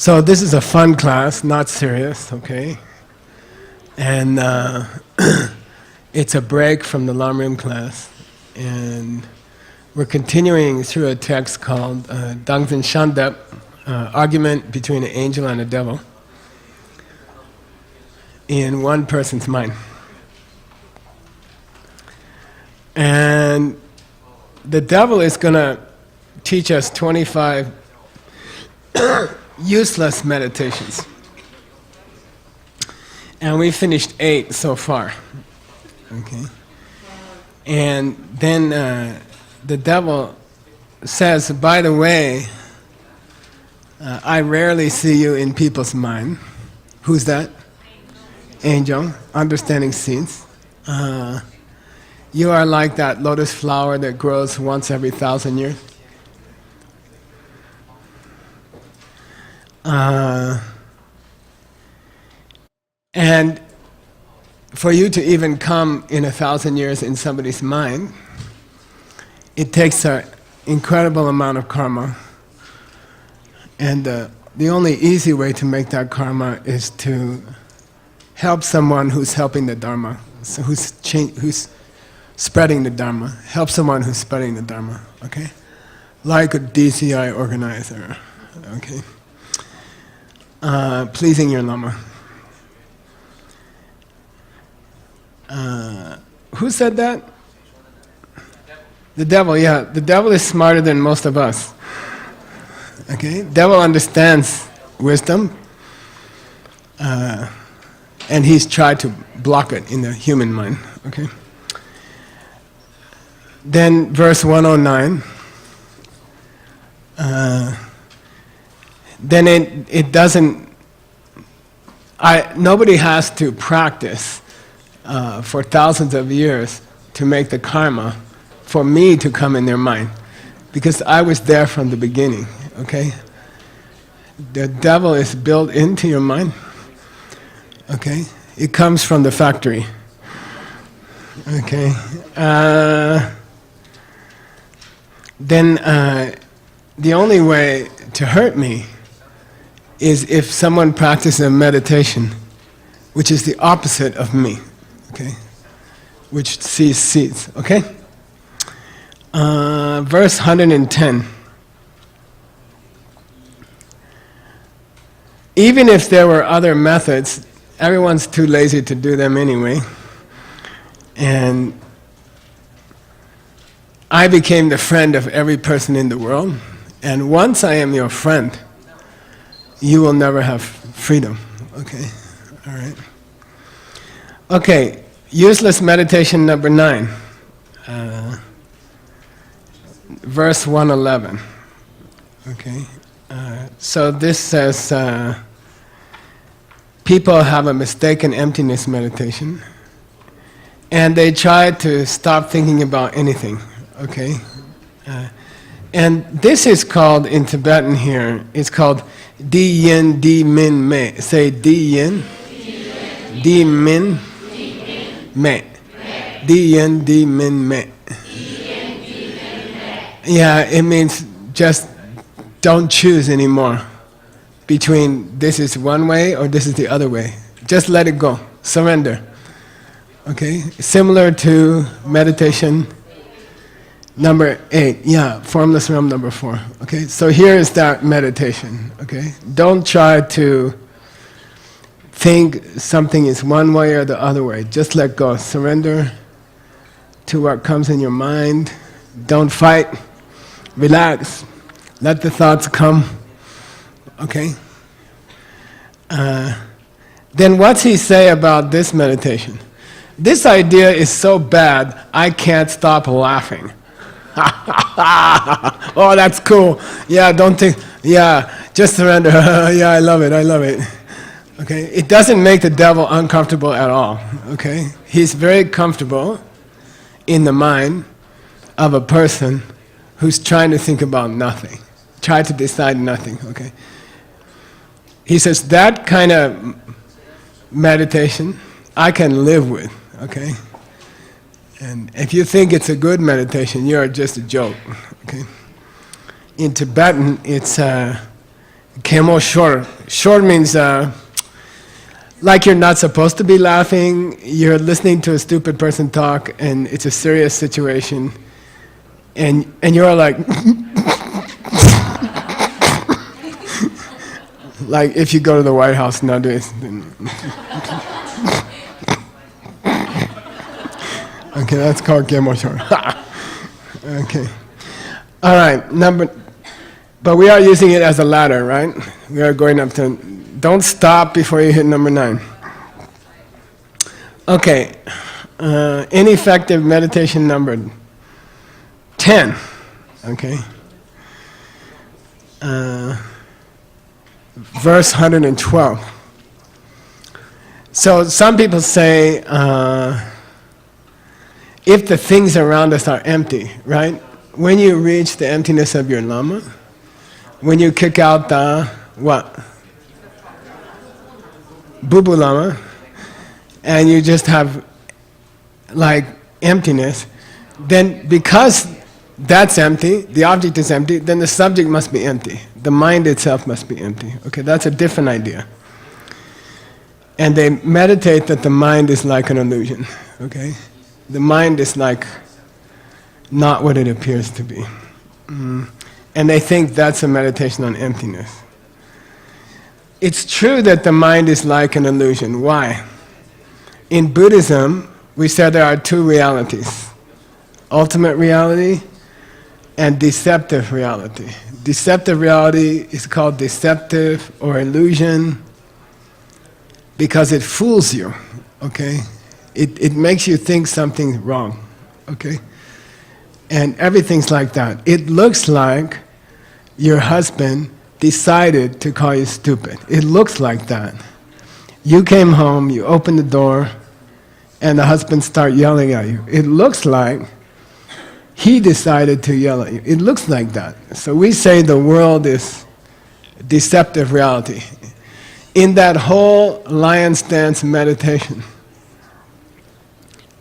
So this is a fun class, not serious, okay? And it's a break from the Lamrim class. And we're continuing through a text called Dangzhen Shandep, Argument Between an Angel and a Devil, in one person's mind. And the devil is going to teach us 25 useless meditations. And we finished 8 so far. Okay. And then the devil says, by the way, I rarely see you in people's mind. Who's that? Angel, understanding seeds. You are like that lotus flower that grows once every 1,000 years. And for you to even come in 1,000 years in somebody's mind, it takes an incredible amount of karma. And the only easy way to make that karma is to help someone who's helping the Dharma, so who's spreading the Dharma. Help someone who's spreading the Dharma, okay? Like a DCI organizer, okay? Pleasing your Lama. Who said that? The devil, yeah. The devil is smarter than most of us. Okay? Devil understands wisdom, and he's tried to block it in the human mind. Okay? Then verse 109. Then it doesn't. Nobody has to practice for thousands of years to make the karma for me to come in their mind, because I was there from the beginning. Okay, the devil is built into your mind. Okay, it comes from the factory. Okay, then the only way to hurt me is if someone practices a meditation which is the opposite of me, okay? Which sees seeds, okay? Verse 110. Even if there were other methods, everyone's too lazy to do them anyway. And I became the friend of every person in the world. And once I am your friend, you will never have freedom. Okay? All right. Okay, useless meditation number 9. Verse 111. Okay? So this says, people have a mistaken emptiness meditation, and they try to stop thinking about anything. Okay? And this is called, in Tibetan here, it's called Di Yin Di Min Me. Say Di Yin Di Min Me. Di Yin Di Min Me. Yeah, it means just don't choose anymore between this is one way or this is the other way. Just let it go. Surrender. Okay? Similar to meditation number 8, yeah, formless realm number 4. Okay, so here is that meditation. Okay, don't try to think something is one way or the other way. Just let go. Surrender to what comes in your mind. Don't fight. Relax. Let the thoughts come. Okay. Then what's he say about this meditation? This idea is so bad, I can't stop laughing. Oh, that's cool. Yeah, don't think. Yeah, just surrender. Yeah, I love it. I love it. Okay, it doesn't make the devil uncomfortable at all. Okay, he's very comfortable in the mind of a person who's trying to think about nothing, try to decide nothing. Okay, he says that kind of meditation I can live with. Okay. And if you think it's a good meditation, you're just a joke. Okay. In Tibetan, it's Kemo shor. Shor means like you're not supposed to be laughing, you're listening to a stupid person talk, and it's a serious situation, and you're like, like if you go to the White House nowadays. Okay, that's called Kemo shor. Okay. All right, but we are using it as a ladder, right? We are going up to, don't stop before you hit number 9. Okay, ineffective meditation number 10, okay? Verse 112. So some people say, if the things around us are empty, right? When you reach the emptiness of your Lama, when you kick out the, what? Bubu Lama, and you just have like emptiness, then because that's empty, the object is empty, then the subject must be empty. The mind itself must be empty. Okay, that's a different idea. And they meditate that the mind is like an illusion, okay? The mind is like not what it appears to be. And they think that's a meditation on emptiness. It's true that the mind is like an illusion. Why? In Buddhism, we said there are 2 realities: ultimate reality and deceptive reality. Deceptive reality is called deceptive or illusion because it fools you, okay? It makes you think something's wrong, okay? And everything's like that. It looks like your husband decided to call you stupid. It looks like that. You came home, you opened the door, and the husband started yelling at you. It looks like he decided to yell at you. It looks like that. So we say the world is deceptive reality. In that whole lion's dance meditation,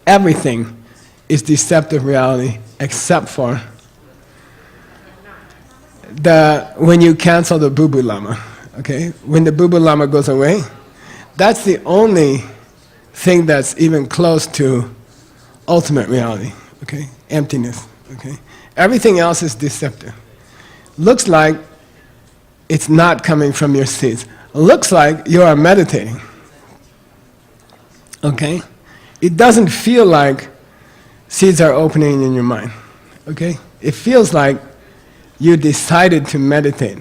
everything is deceptive reality except for when you cancel the Bubu Lama, okay? When the Bubu Lama goes away, that's the only thing that's even close to ultimate reality, okay? Emptiness, okay? Everything else is deceptive. Looks like it's not coming from your seeds. Looks like you are meditating, okay? It doesn't feel like seeds are opening in your mind, okay? It feels like you decided to meditate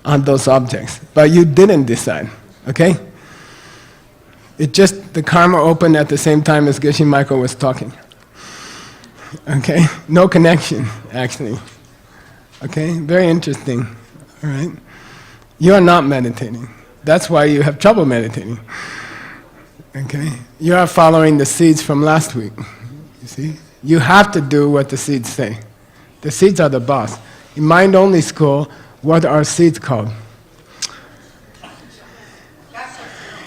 on those objects, but you didn't decide, okay? It just, the karma opened at the same time as Geshe Michael was talking, okay? No connection, actually, okay? Very interesting, all right? You are not meditating. That's why you have trouble meditating, okay? You are following the seeds from last week. You see? You have to do what the seeds say. The seeds are the boss. In mind-only school, what are seeds called?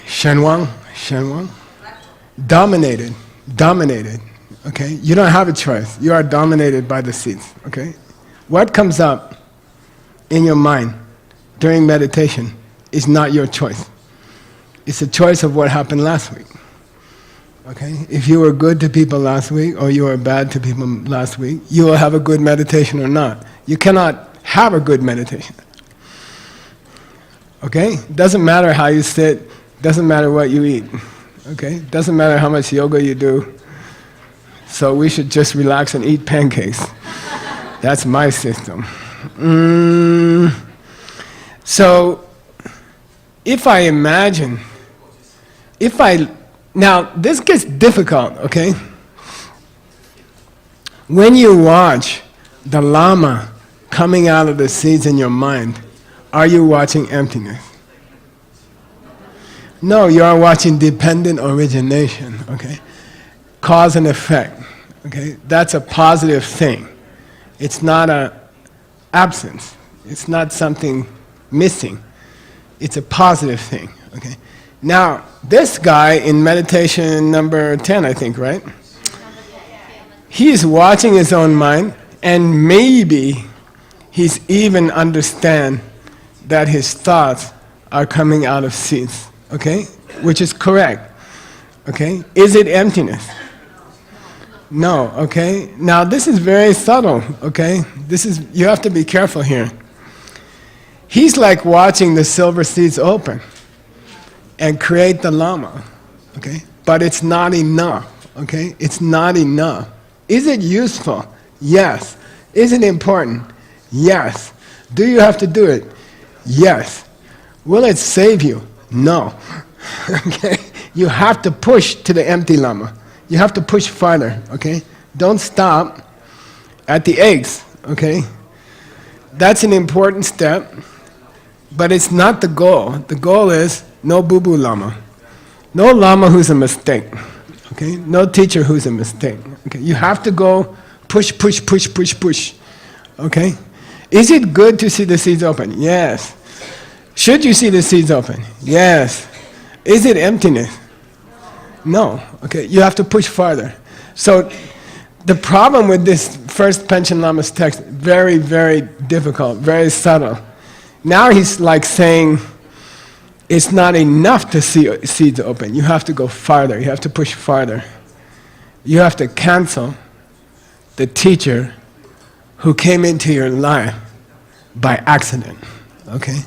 Shenwang? Shenwang? Dominated. Dominated. Okay? You don't have a choice. You are dominated by the seeds. Okay? What comes up in your mind during meditation is not your choice. It's a choice of what happened last week. Okay? If you were good to people last week or you were bad to people last week, you will have a good meditation or not. You cannot have a good meditation. Okay? Doesn't matter how you sit, doesn't matter what you eat. Okay? Doesn't matter how much yoga you do. So we should just relax and eat pancakes. That's my system. So if I imagine, now this gets difficult, okay? When you watch the Lama coming out of the seeds in your mind, are you watching emptiness? No, you are watching dependent origination, okay? Cause and effect, okay? That's a positive thing. It's not an absence. It's not something missing. It's a positive thing, okay? Now, this guy in meditation number 10, I think, right? He's watching his own mind, and maybe he's even understand that his thoughts are coming out of seeds, okay? Which is correct, okay? Is it emptiness? No, okay? Now this is very subtle, okay? You have to be careful here. He's like watching the silver seeds open and create the Lama, okay? But it's not enough, okay? It's not enough. Is it useful? Yes. Is it important? Yes. Do you have to do it? Yes. Will it save you? No. Okay? You have to push to the empty Lama. You have to push farther, okay? Don't stop at the eggs, okay? That's an important step, but it's not the goal. The goal is no boo-boo Lama. No Lama who's a mistake, okay? No teacher who's a mistake, okay? You have to go push, push, push, push, push, okay? Is it good to see the seeds open? Yes. Should you see the seeds open? Yes. Is it emptiness? No. Okay, you have to push farther. So the problem with this first Panchen Lama's text, very, very difficult, very subtle. Now he's like saying, it's not enough to see seeds open. You have to go farther. You have to push farther. You have to cancel the teacher who came into your life by accident, okay?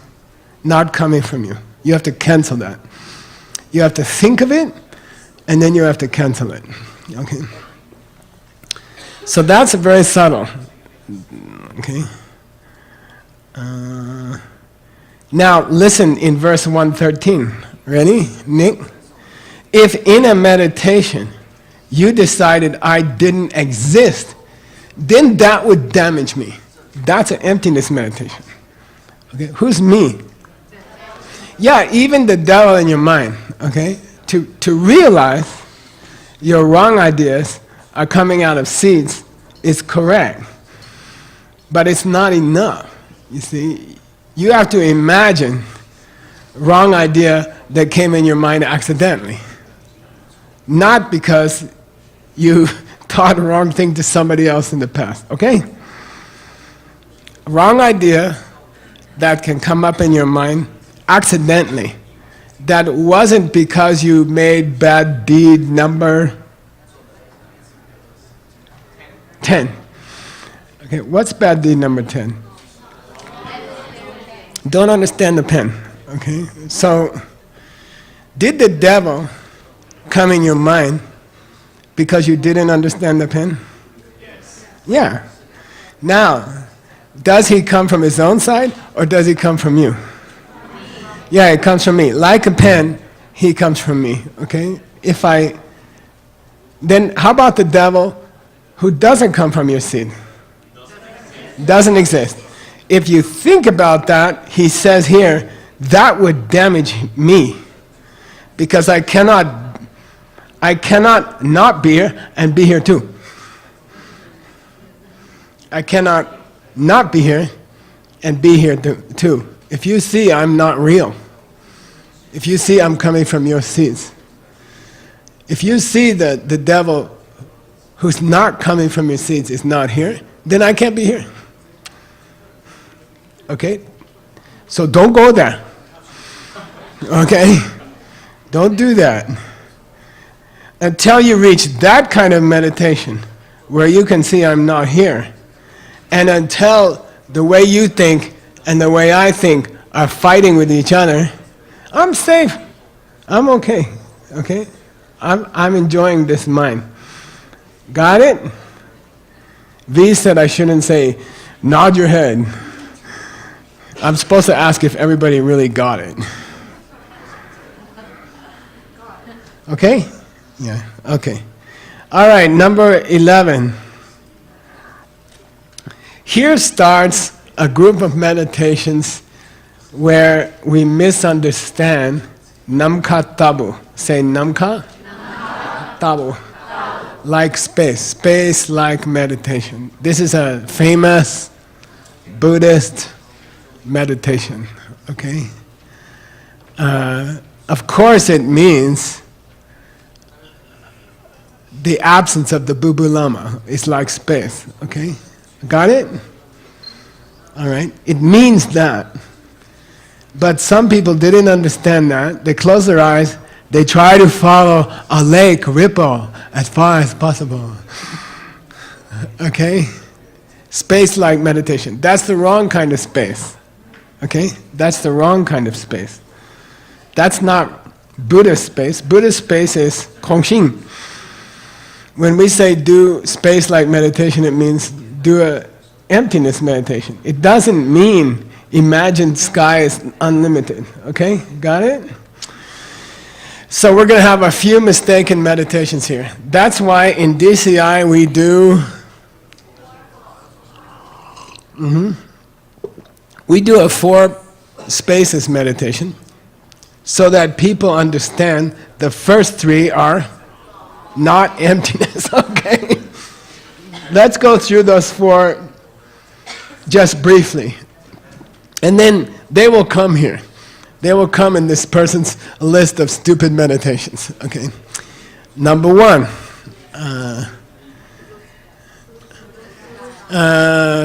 Not coming from you. You have to cancel that. You have to think of it, and then you have to cancel it, okay? So that's very subtle, okay? Now listen in verse 113. Ready, Nick? If in a meditation you decided I didn't exist, then that would damage me. That's an emptiness meditation. Okay, who's me? Yeah, even the devil in your mind, okay? To realize your wrong ideas are coming out of seeds is correct. But it's not enough, you see. You have to imagine wrong idea that came in your mind accidentally. Not because you taught the wrong thing to somebody else in the past, okay? Wrong idea that can come up in your mind accidentally. That wasn't because you made bad deed number 10. Okay, what's bad deed number 10? Don't understand the pen, okay? So, did the devil come in your mind because you didn't understand the pen? Yes. Yeah. Now, does he come from his own side or does he come from you? Yeah, it comes from me. Like a pen, he comes from me, okay? Then how about the devil who doesn't come from your seed? Doesn't exist. If you think about that, he says here, that would damage me. Because I cannot not be here and be here too. I cannot not be here and be here too. If you see I'm not real, if you see I'm coming from your seeds, if you see that the devil who's not coming from your seeds is not here, then I can't be here. Okay? So don't go there. Okay? Don't do that. Until you reach that kind of meditation where you can see I'm not here, and until the way you think and the way I think are fighting with each other, I'm safe. I'm okay. Okay? I'm enjoying this mind. Got it? V said I shouldn't say, nod your head. I'm supposed to ask if everybody really got it. Okay? Yeah, okay. All right, number 11. Here starts a group of meditations where we misunderstand namka tabu. Say namka? Tabu. Like space. Space like meditation. This is a famous Buddhist meditation, okay? Of course it means the absence of the boo-boo Lama is like space, okay? Got it? All right? It means that. But some people didn't understand that. They close their eyes, they try to follow a lake ripple as far as possible. Okay? Space-like meditation. That's the wrong kind of space. Okay? That's the wrong kind of space. That's not Buddhist space. Buddhist space is Kongxing. When we say do space-like meditation, it means do a emptiness meditation. It doesn't mean imagine sky is unlimited. Okay? Got it? So we're going to have a few mistaken meditations here. That's why in DCI we do we do a 4 spaces meditation so that people understand the first 3 are not emptiness. Okay? Let's go through those 4 just briefly. And then they will come here. They will come in this person's list of stupid meditations. Okay? Number 1.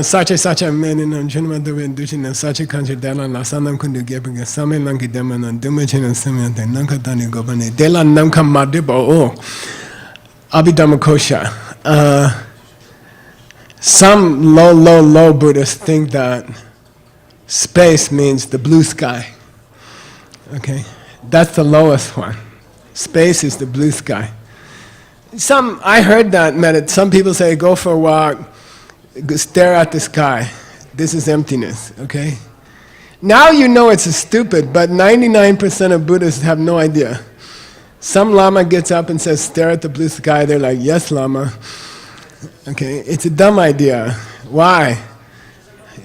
Sache sache meninam chunma duwen dushinam sache kanchi delan lasanam kundu gebinga same lanki demanan dumachinam semyante nankatani gobane delan namkam madibo abhidamakosha. Some low Buddhists think that space means the blue sky. Okay? That's the lowest one. Space is the blue sky. I heard that some people say go for a walk, stare at the sky. This is emptiness, okay? Now you know it's stupid, but 99% of Buddhists have no idea. Some Lama gets up and says, stare at the blue sky. They're like, yes, Lama. Okay, it's a dumb idea. Why?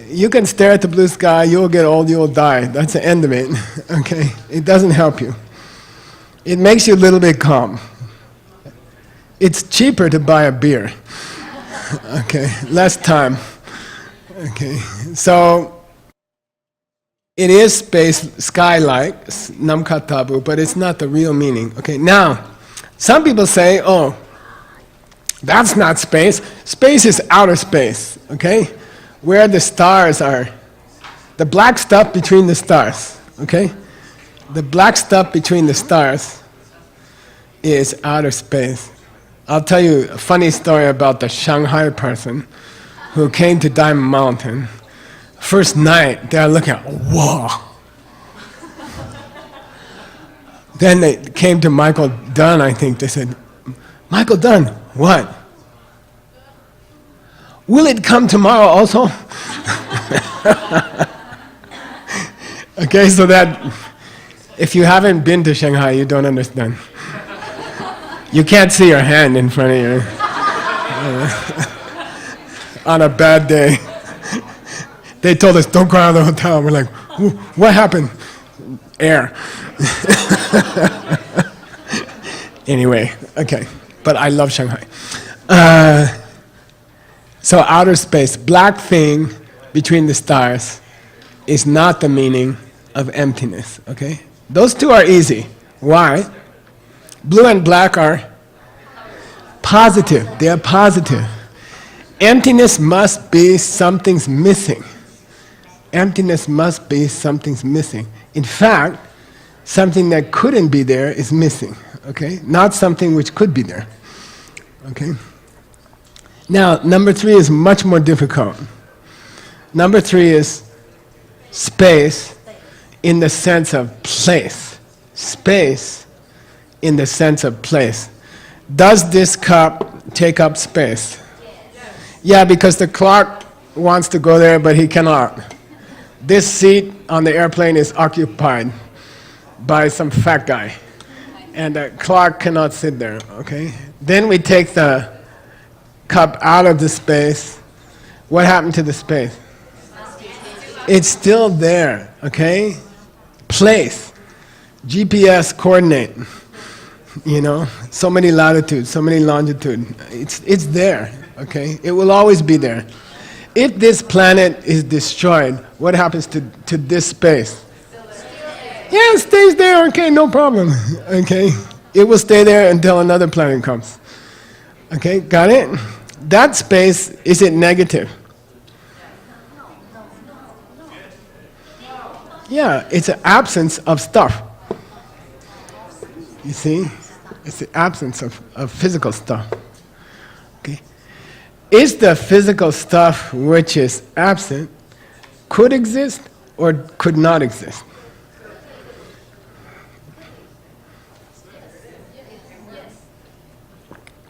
You can stare at the blue sky, you'll get old, you'll die. That's the end of it, okay? It doesn't help you. It makes you a little bit calm. It's cheaper to buy a beer. Okay, less time. Okay, so it is sky-like, namkatabu, but it's not the real meaning. Okay, now, some people say, oh, that's not space. Space is outer space, okay? Where the stars are. The black stuff between the stars, okay? The black stuff between the stars is outer space. I'll tell you a funny story about the Shanghai person who came to Diamond Mountain. First night, they're looking at, whoa. Then they came to Michael Dunn, I think. They said, Michael Dunn, what? Will it come tomorrow also? Okay, so that, if you haven't been to Shanghai, you don't understand. You can't see your hand in front of you on a bad day. They told us, don't go out of the hotel. We're like, what happened? Air. Anyway, okay. But I love Shanghai. So outer space, black thing between the stars, is not the meaning of emptiness, okay? Those 2 are easy. Why? Blue and black are positive. They are positive. Emptiness must be something's missing. Emptiness must be something's missing. In fact, something that couldn't be there is missing, okay? Not something which could be there, okay? Now, number 3 is much more difficult. Number 3 is space in the sense of place. Space in the sense of place. Does this cup take up space? Yeah, because the clock wants to go there, but he cannot. This seat on the airplane is occupied by some fat guy, and the clock cannot sit there, okay? Then we take the cup out of the space. What happened to the space? It's still there, okay? Place. GPS coordinate. You know, so many latitudes, so many longitude. It's there, okay? It will always be there. If this planet is destroyed, what happens to this space? Yeah, it stays there, okay, no problem. Okay? It will stay there until another planet comes. Okay, got it? That space, is it negative? Yeah, it's an absence of stuff. You see? It's the absence of physical stuff. Okay? Is the physical stuff which is absent could exist or could not exist?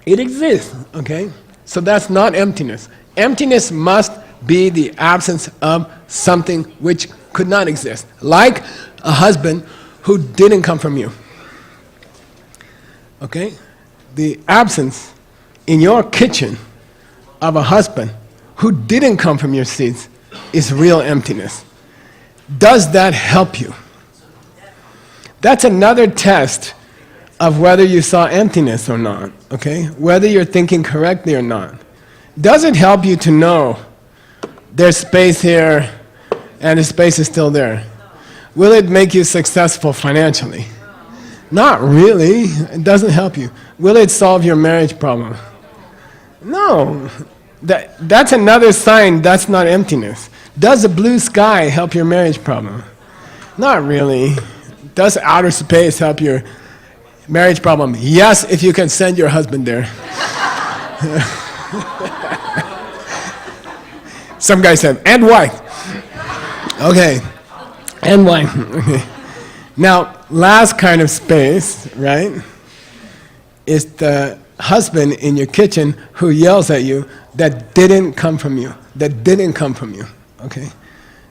It exists, okay? So that's not emptiness. Emptiness must be the absence of something which could not exist. Like a husband who didn't come from you. Okay? The absence in your kitchen of a husband who didn't come from your seeds is real emptiness. Does that help you? That's another test of whether you saw emptiness or not, okay? Whether you're thinking correctly or not. Does it help you to know there's space here and the space is still there? Will it make you successful financially? Not really. It doesn't help you. Will it solve your marriage problem? No. That's another sign that's not emptiness. Does the blue sky help your marriage problem? Not really. Does outer space help your marriage problem? Yes, if you can send your husband there. Some guy said, and wife. Okay, and wife. Okay. Now, last kind of space, right, is the husband in your kitchen who yells at you that didn't come from you, okay?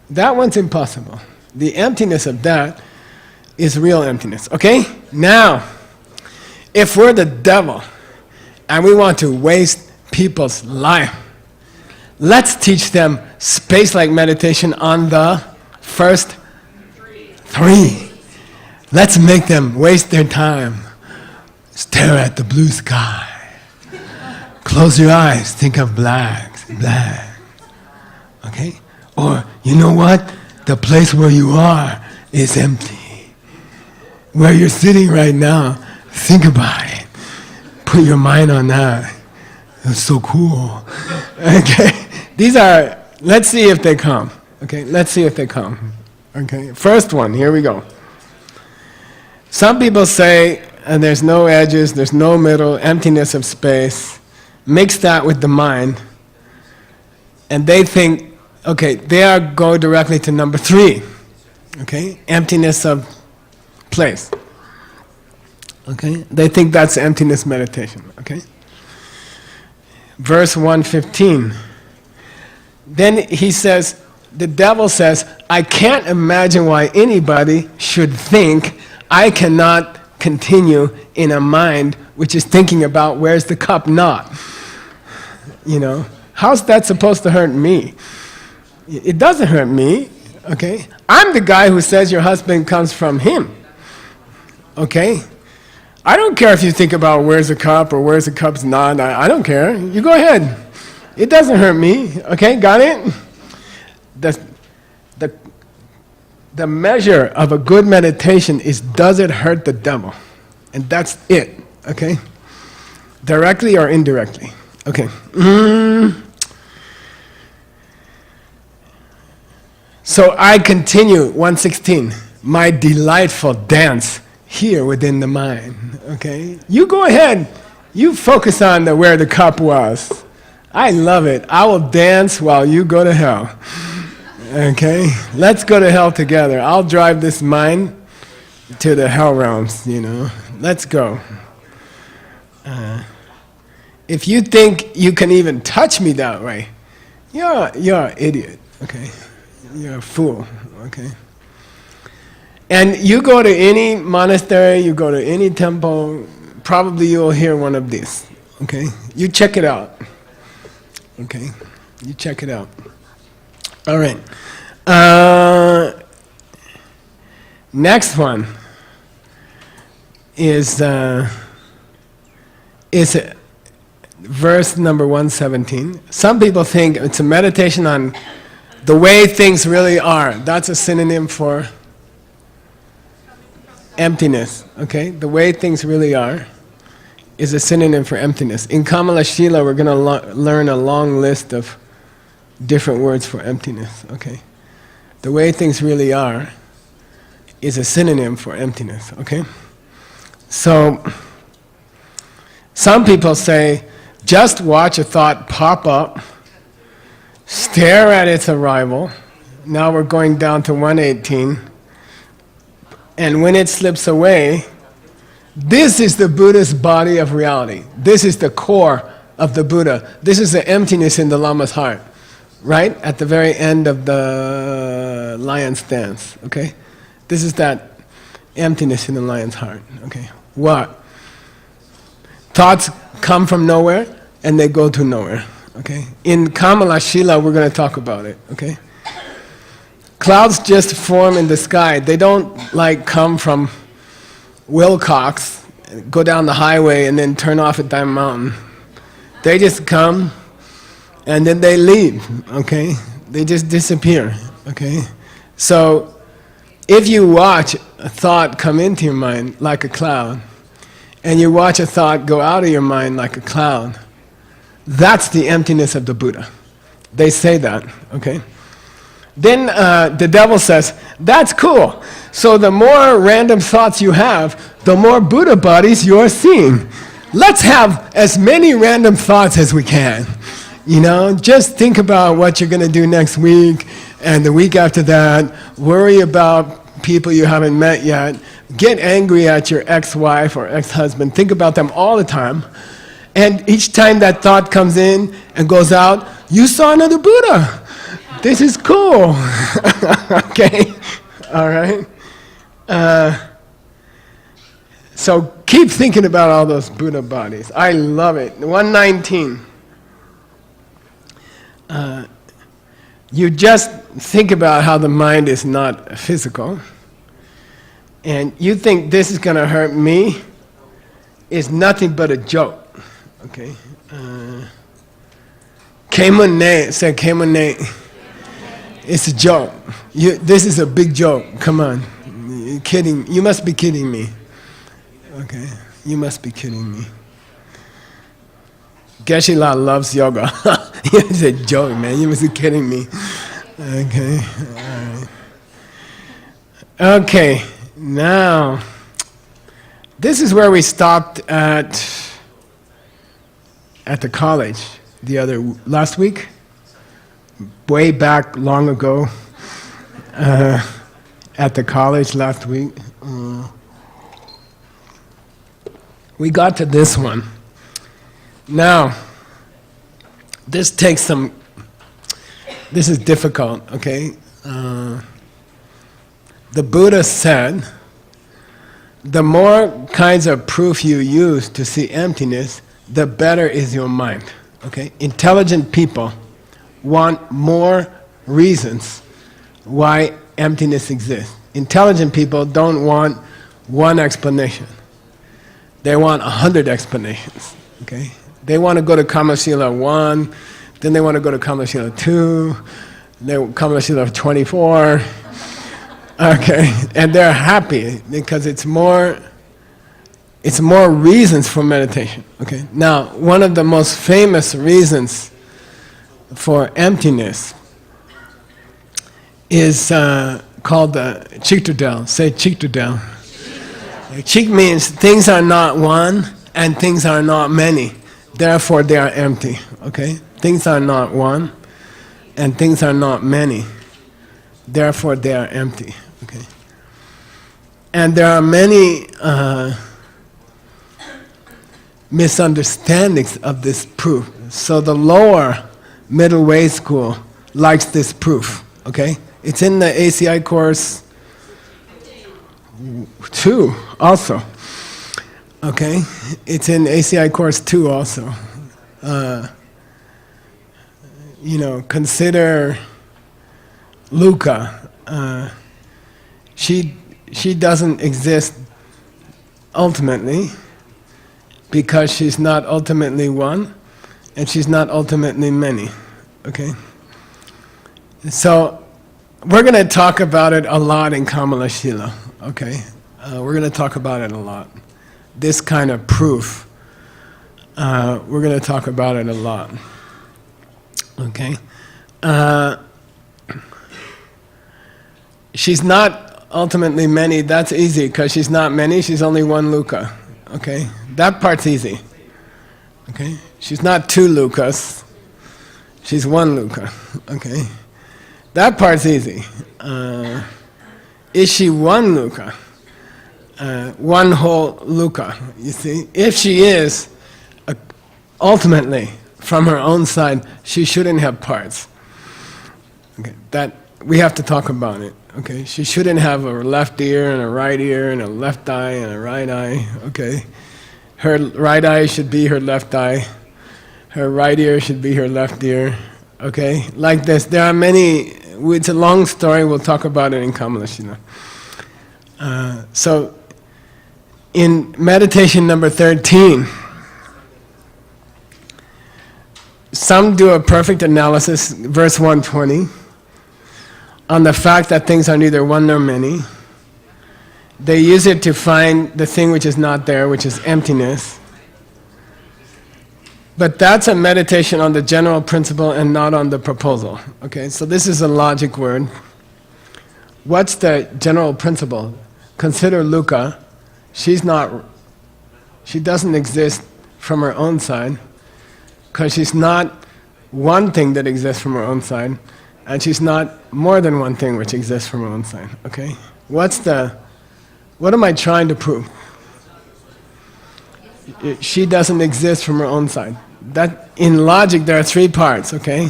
That one's impossible. The emptiness of that is real emptiness, okay? Now, if we're the devil and we want to waste people's life, let's teach them space-like meditation on the first three. Let's make them waste their time. Stare at the blue sky. Close your eyes, think of black. Okay? Or, you know what? The place where you are is empty. Where you're sitting right now, think about it. Put your mind on that. It's so cool. Okay? These are, let's see if they come. Okay? Let's see if they come. Okay? First one, here we go. Some people say, and there's no edges, there's no middle, emptiness of space. Mix that with the mind. And they think, okay, they are going directly to number 3. Okay? Emptiness of place. Okay? They think that's emptiness meditation. Okay? Verse 115. Then he says, the devil says, I can't imagine why anybody should think I cannot continue in a mind which is thinking about where's the cup not. You know, how's that supposed to hurt me? It doesn't hurt me, okay? I'm the guy who says your husband comes from him, okay? I don't care if you think about where's the cup or where's the cup's not. I don't care. You go ahead. It doesn't hurt me, okay? Got it? The measure of a good meditation is, does it hurt the devil? And that's it, okay? Directly or indirectly. Okay. So I continue, 116, my delightful dance here within the mind, okay? You go ahead. You focus on where the cup was. I love it. I will dance while you go to hell. Okay? Let's go to hell together. I'll drive this mind to the hell realms, you know. Let's go. If you think you can even touch me that way, you're an idiot, okay? You're a fool, okay? And you go to any monastery, you go to any temple, probably you'll hear one of these, okay? You check it out, okay? You check it out. All right. Next one is verse number 117. Some people think it's a meditation on the way things really are. That's a synonym for emptiness, okay? The way things really are is a synonym for emptiness. In Kamala Shila, we're going to learn a long list of different words for emptiness, okay? The way things really are is a synonym for emptiness, okay? So, some people say, just watch a thought pop up, stare at its arrival. Now we're going down to 118. And when it slips away, this is the Buddha's body of reality. This is the core of the Buddha. This is the emptiness in the Lama's heart, right? At the very end of the lion's dance, okay? This is that emptiness in the lion's heart, okay? What? Thoughts come from nowhere and they go to nowhere, okay? In Kamala Shila, we're going to talk about it, okay? Clouds just form in the sky. They don't like come from Wilcox, go down the highway and then turn off at Diamond Mountain. They just come and then they leave, okay? They just disappear, okay? So if you watch a thought come into your mind like a cloud, and you watch a thought go out of your mind like a cloud, that's the emptiness of the Buddha. They say that, okay? Then the devil says, that's cool. So the more random thoughts you have, the more Buddha bodies you're seeing. Let's have as many random thoughts as we can. You know, just think about what you're going to do next week and the week after that. Worry about people you haven't met yet. Get angry at your ex-wife or ex-husband. Think about them all the time. And each time that thought comes in and goes out, you saw another Buddha. This is cool. Okay? All right? So keep thinking about all those Buddha bodies. I love it. 119. You just think about how the mind is not physical, and you think this is going to hurt me. It's nothing but a joke. Okay? Kemune, say Kemune. It's a joke. This is a big joke. Come on. You're kidding. You must be kidding me. Okay? You must be kidding me. Geshe loves yoga. It's a joke, man. You must be kidding me. Okay? All right. Okay. Now, this is where we stopped at the college last week. Way back long ago at the college last week. We got to this one. Now, this is difficult, okay? The Buddha said, the more kinds of proof you use to see emptiness, the better is your mind, okay? Intelligent people want more reasons why emptiness exists. Intelligent people don't want one explanation. They want 100 explanations, okay? They want to go to Kamashila 1, then they want to go to Kamashila 2, then Kamashila 24, okay? And they're happy because it's more reasons for meditation, okay? Now, one of the most famous reasons for emptiness is called the Chiktudel. Say Chiktudel. Chik means things are not one and things are not many. Therefore they are empty. Okay? Things are not one and things are not many. Therefore they are empty. Okay? And there are many misunderstandings of this proof. So the lower middle way school likes this proof, okay? It's in the ACI course 2 also, okay? It's in ACI course 2 also. Consider Luca. She doesn't exist ultimately because she's not ultimately one and she's not ultimately many, okay? So we're going to talk about it a lot in Kamala Shila, okay? We're going to talk about it a lot. This kind of proof, we're going to talk about it a lot, okay? She's not ultimately many, that's easy, because she's not many, she's only one Luka. Okay? That part's easy. Okay? She's not two Lukas, she's one Luka. Okay? That part's easy. Is she one Luka? One whole Luka, you see? If she is, ultimately, from her own side, she shouldn't have parts. Okay, that we have to talk about it. Okay, she shouldn't have a left ear and a right ear and a left eye and a right eye. Okay, her right eye should be her left eye. Her right ear should be her left ear. Okay, like this. There are many. It's a long story. We'll talk about it in Kamalashina. So, in meditation number 13. Some do a perfect analysis, verse 120, on the fact that things are neither one nor many. They use it to find the thing which is not there, which is emptiness. But that's a meditation on the general principle and not on the proposal. Okay, so this is a logic word. What's the general principle? Consider Luka. She doesn't exist from her own side, because she's not one thing that exists from her own side, and she's not more than one thing which exists from her own side. Okay? What am I trying to prove? She doesn't exist from her own side. That, in logic, there are three parts, okay?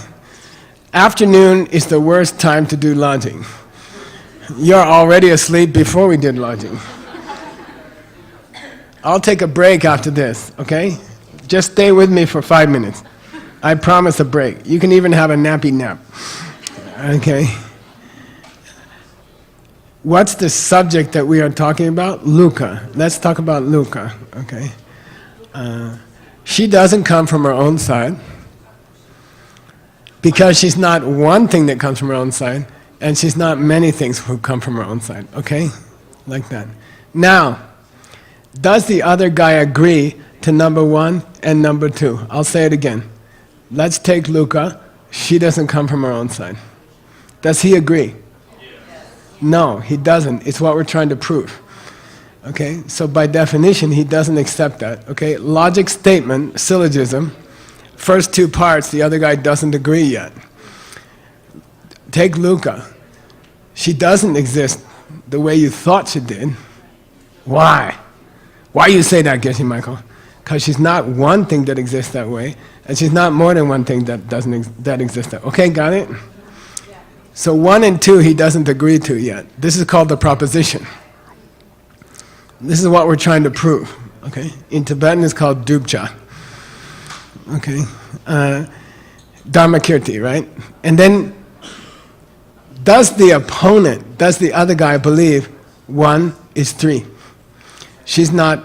Afternoon is the worst time to do logic. You're already asleep before we did logic. I'll take a break after this, okay? Just stay with me for 5 minutes. I promise a break. You can even have a nappy nap. Okay? What's the subject that we are talking about? Luka. Let's talk about Luka, okay? She doesn't come from her own side, because she's not one thing that comes from her own side, and she's not many things who come from her own side, okay? Like that. Now, does the other guy agree to number 1 and number 2? I'll say it again. Let's take Luka. She doesn't come from her own side. Does he agree? Yes. No, he doesn't. It's what we're trying to prove. Okay? So by definition, he doesn't accept that. Okay? Logic statement, syllogism, first 2 parts, the other guy doesn't agree yet. Take Luka. She doesn't exist the way you thought she did. Why? Why you say that, Geshe Michael? Because she's not one thing that exists that way, and she's not more than one thing that exists that way. Okay, got it? Yeah. So 1 and 2 he doesn't agree to yet. This is called the proposition. This is what we're trying to prove. Okay? In Tibetan it's called dubcha. Okay? Dharmakirti, right? And then, does the opponent, does the other guy believe 1 is 3? She's not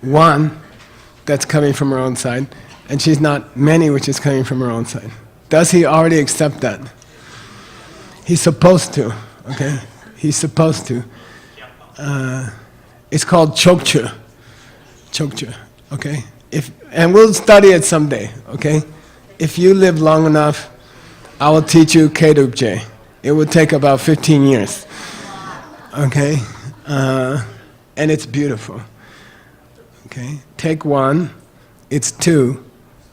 one that's coming from her own side, and she's not many which is coming from her own side. Does he already accept that? He's supposed to, okay? He's supposed to. It's called chokcha. Chokcha, okay? And we'll study it someday, okay? If you live long enough, I will teach you Kedubje. It will take about 15 years, okay? And it's beautiful. Okay? Take 1, it's 2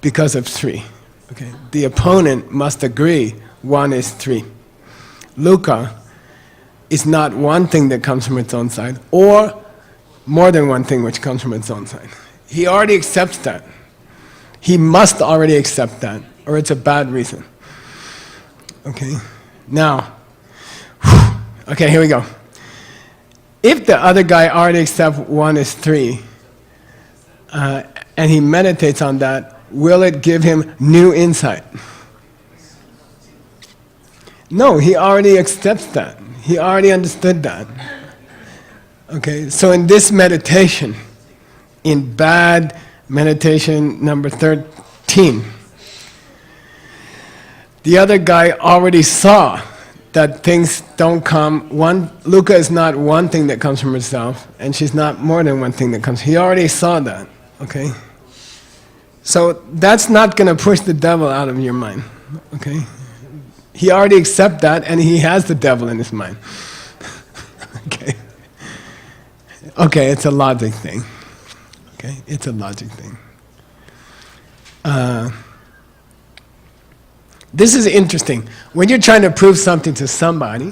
because of 3. Okay? The opponent must agree 1 is 3. Luka is not one thing that comes from its own side, or more than one thing which comes from its own side. He already accepts that. He must already accept that, or it's a bad reason. Okay? Now, okay, here we go. If the other guy already accepts 1 is 3, and he meditates on that, will it give him new insight? No, he already accepts that. He already understood that. Okay, so in this meditation, in bad meditation number 13, the other guy already saw that things don't come, Luka is not one thing that comes from herself, and she's not more than one thing that comes. He already saw that, okay? So that's not going to push the devil out of your mind, okay? He already accepts that, and he has the devil in his mind. Okay. Okay, it's a logic thing. Okay, it's a logic thing. This is interesting. When you're trying to prove something to somebody,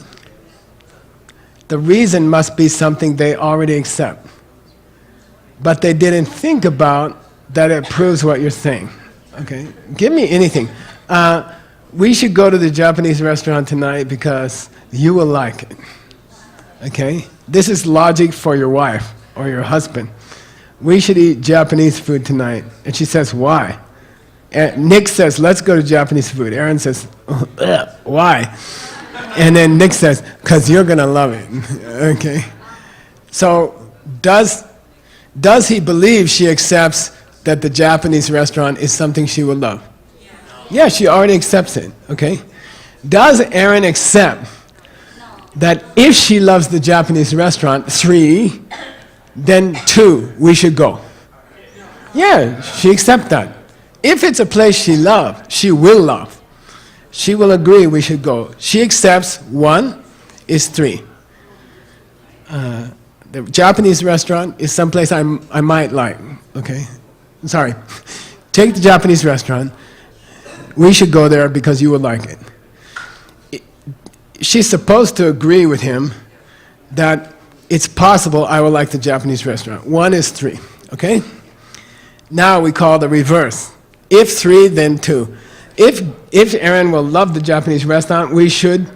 the reason must be something they already accept. But they didn't think about that it proves what you're saying. Okay? Give me anything. We should go to the Japanese restaurant tonight because you will like it. Okay? This is logic for your wife or your husband. We should eat Japanese food tonight. And she says, why? Nick says, let's go to Japanese food. Aaron says, why? And then Nick says, because you're going to love it. Okay? So, does he believe she accepts that the Japanese restaurant is something she will love? Yeah, she already accepts it. Okay? Does Aaron accept that if she loves the Japanese restaurant, 3, then 2, we should go? Yeah, she accepts that. If it's a place she loves, she will love. She will agree we should go. She accepts 1 is 3. The Japanese restaurant is someplace I might like. Okay? Sorry. Take the Japanese restaurant. We should go there because you will like it. She's supposed to agree with him that it's possible I will like the Japanese restaurant. 1 is 3. Okay? Now we call the reverse. If 3, then 2. If Aaron will love the Japanese restaurant, we should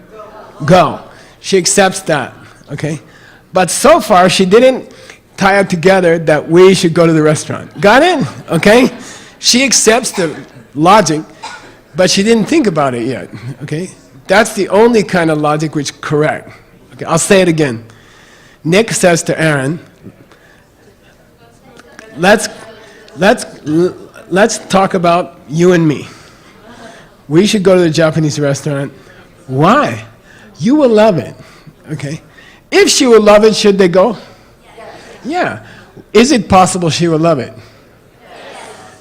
go. She accepts that. Okay? But so far, she didn't tie it together that we should go to the restaurant. Got it? Okay? She accepts the logic, but she didn't think about it yet. Okay? That's the only kind of logic which is correct. Okay, I'll say it again. Nick says to Aaron, let's talk about you and me. We should go to the Japanese restaurant. Why? You will love it. Okay? If she will love it, should they go? Yeah. Is it possible she will love it?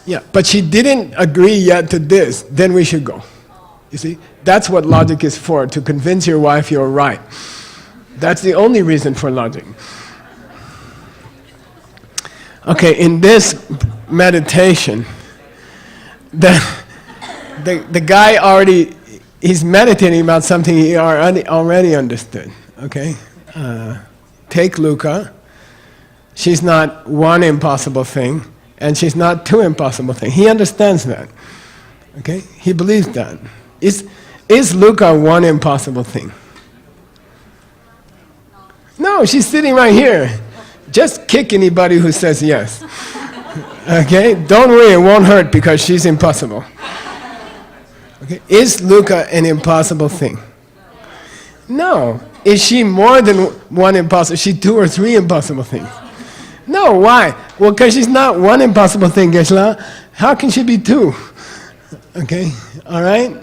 Yeah. But she didn't agree yet to this, then we should go. You see? That's what logic is for, to convince your wife you're right. That's the only reason for logic. Okay, in this meditation, the guy already, he's meditating about something he already understood. Okay? Take Luca. She's not 1 impossible thing, and she's not 2 impossible things. He understands that. Okay? He believes that. Is Luca 1 impossible thing? No, she's sitting right here. Just kick anybody who says yes. Okay? Don't worry, it won't hurt because she's impossible. Okay? Is Luca an impossible thing? No. Is she more than 1 impossible? Is she 2 or 3 impossible things? No, why? Well, because she's not 1 impossible thing, Geshe. How can she be 2? Okay? All right?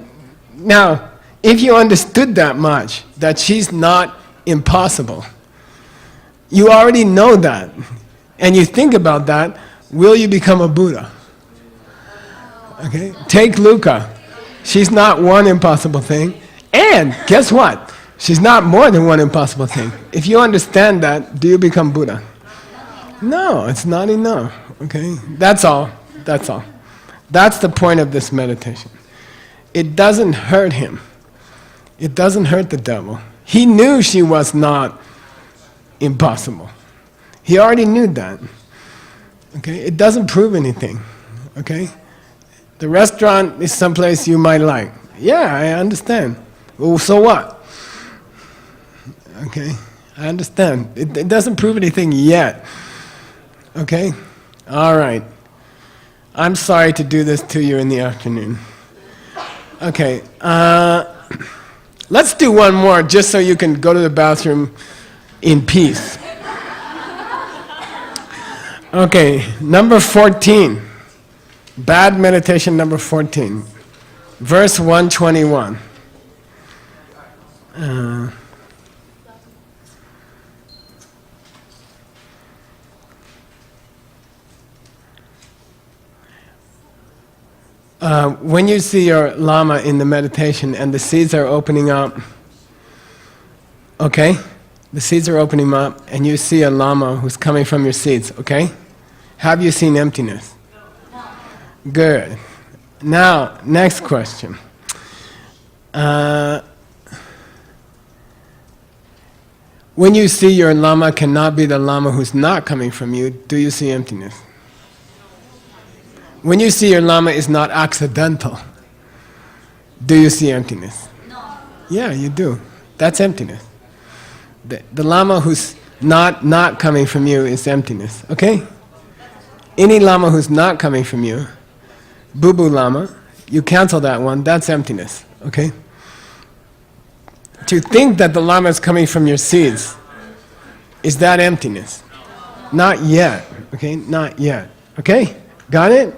Now, if you understood that much, that she's not impossible, you already know that, and you think about that, will you become a Buddha? Okay? Take Luca. She's not 1 impossible thing, and guess what? She's not more than 1 impossible thing. If you understand that, do you become Buddha? No, it's not enough. Okay? That's all. That's all. That's the point of this meditation. It doesn't hurt him. It doesn't hurt the devil. He knew she was not impossible. He already knew that. Okay? It doesn't prove anything. Okay? The restaurant is someplace you might like. Yeah, I understand. Well, so what? Okay? I understand. It doesn't prove anything yet. Okay? All right. I'm sorry to do this to you in the afternoon. Okay. Let's do one more just so you can go to the bathroom in peace. Okay, number 14. Bad meditation number 14. Verse 121. When you see your Lama in the meditation and the seeds are opening up, okay, The seeds are opening up, and you see a Lama who's coming from your seeds, okay? Have you seen emptiness? No. Good. Now, next question. When you see your Lama cannot be the Lama who's not coming from you, do you see emptiness? When you see your Lama is not accidental, do you see emptiness? No. Yeah, you do. That's emptiness. The Lama who's not coming from you is emptiness, okay? Any Lama who's not coming from you, Boo-Boo Lama, you cancel that one, that's emptiness, okay? To think that the Lama is coming from your seeds, is that emptiness? Not yet, okay? Not yet, okay? Got it?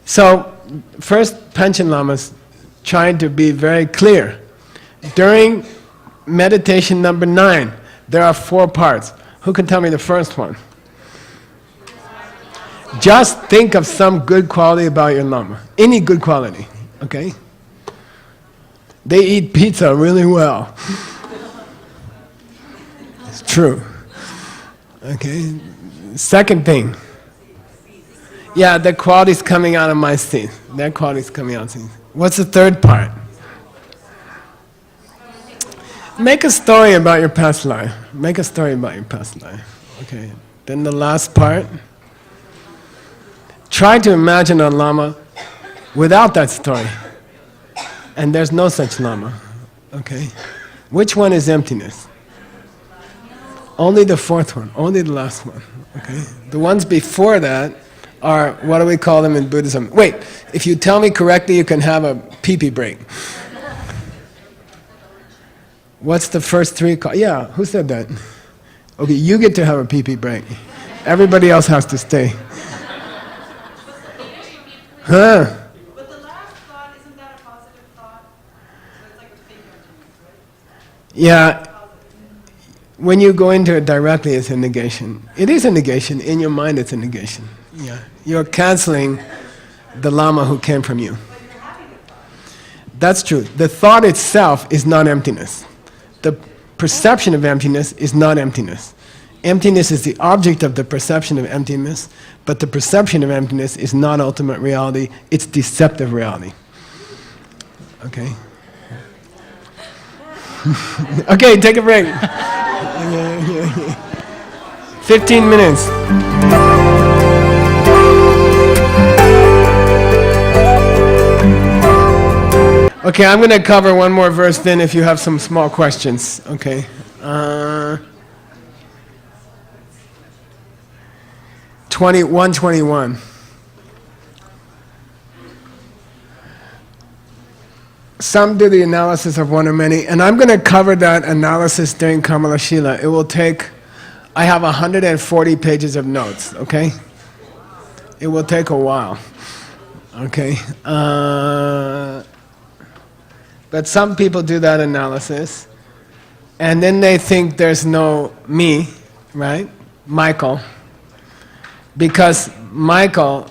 So, first Panchen Lamas tried to be very clear. During meditation number 9, there are 4 parts. Who can tell me the first one? Just think of some good quality about your Lama. Any good quality, okay? They eat pizza really well. It's true. Okay? Second thing. Yeah, the quality's coming out of my seed. That quality's coming out of seed. What's the third part? Make a story about your past life. Make a story about your past life. Okay. Then the last part. Try to imagine a Lama without that story. And there's no such Lama. Okay? Which one is emptiness? Only the fourth one. Only the last one. Okay? The ones before that are, what do we call them in Buddhism? Wait, if you tell me correctly, you can have a pee-pee break. What's the first 3 called? Yeah, who said that? Okay, you get to have a pee-pee break. Everybody else has to stay. Huh? But the last thought, isn't that a positive thought? So it's like a fake emptiness, right? Yeah. When you go into it directly, it's a negation. It is a negation. In your mind, it's a negation. Yeah. You're canceling the Lama who came from you. That's true. The thought itself is not emptiness. The perception of emptiness is not emptiness. Emptiness is the object of the perception of emptiness, but the perception of emptiness is not ultimate reality, it's deceptive reality. Okay? Okay, take a break. 15 minutes. Okay, I'm going to cover one more verse then if you have some small questions. Okay. 121. Some do the analysis of one or many, and I'm going to cover that analysis during Kamala Shila. It will take, I have 140 pages of notes, okay? It will take a while, okay? But some people do that analysis, and then they think there's no me, right? Michael. Because Michael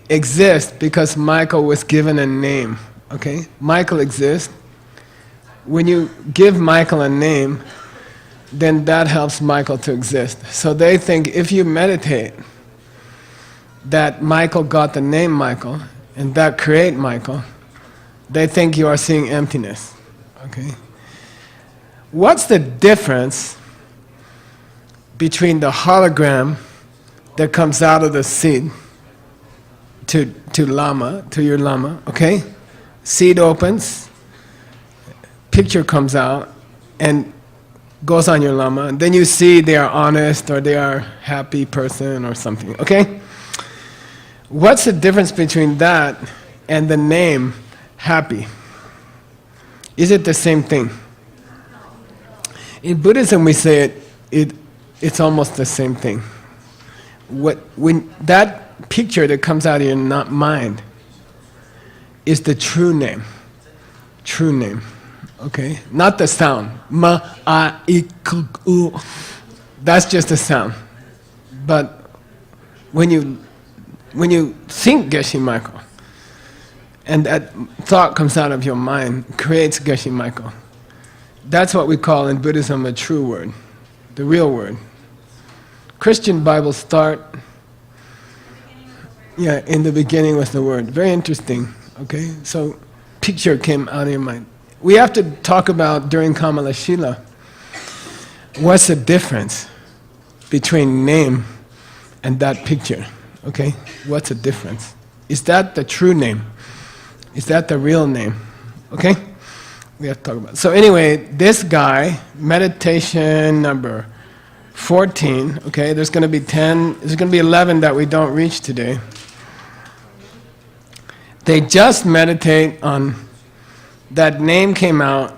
exists because Michael was given a name, okay? Michael exists. When you give Michael a name, then that helps Michael to exist. So they think if you meditate, that Michael got the name Michael, and that create Michael, they think you are seeing emptiness, okay? What's the difference between the hologram that comes out of the seed to Lama, to your Lama, okay? Seed opens, picture comes out, and goes on your Lama, and then you see they are honest, or they are happy person, or something, okay? What's the difference between that and the name happy? Is it the same thing? In Buddhism we say it's almost the same thing. When that picture that comes out of your mind is the true name, okay? Not the sound, ma, a, I, k, u. That's just a sound. But when you think Geshe Michael, and that thought comes out of your mind, creates Geshe Michael, That's what we call in Buddhism a true word, the real word. Christian Bibles start, in the beginning was the word. Very interesting, okay? So, picture came out of your mind. We have to talk about, during Kamala Shila, what's the difference between name and that picture, okay? What's the difference? Is that the true name? Is that the real name? Okay? We have to talk about it. So anyway, this guy, meditation number 14, okay, there's going to be 10, there's going to be 11 that we don't reach today. They just meditate on, that name came out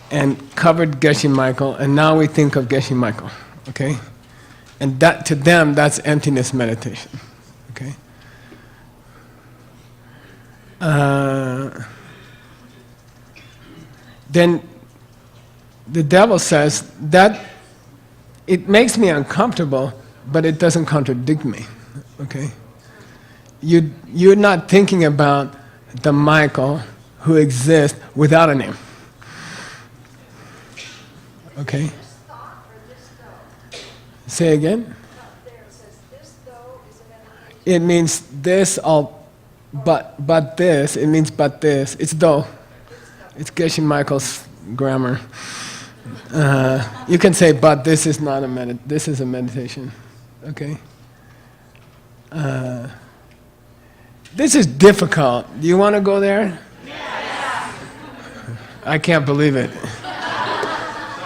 and covered Geshe Michael, and now we think of Geshe Michael, okay? And that, to them, that's emptiness meditation, okay? Then the devil says that it makes me uncomfortable, but it doesn't contradict me, okay? You're not thinking about the Michael who exists without a name, okay? Say again? It means this all, but this, it means but this. It's though. It's Geshe Michael's grammar. You can say, but this is not a this is a meditation. Okay? This is difficult. Do you want to go there? Yeah. I can't believe it.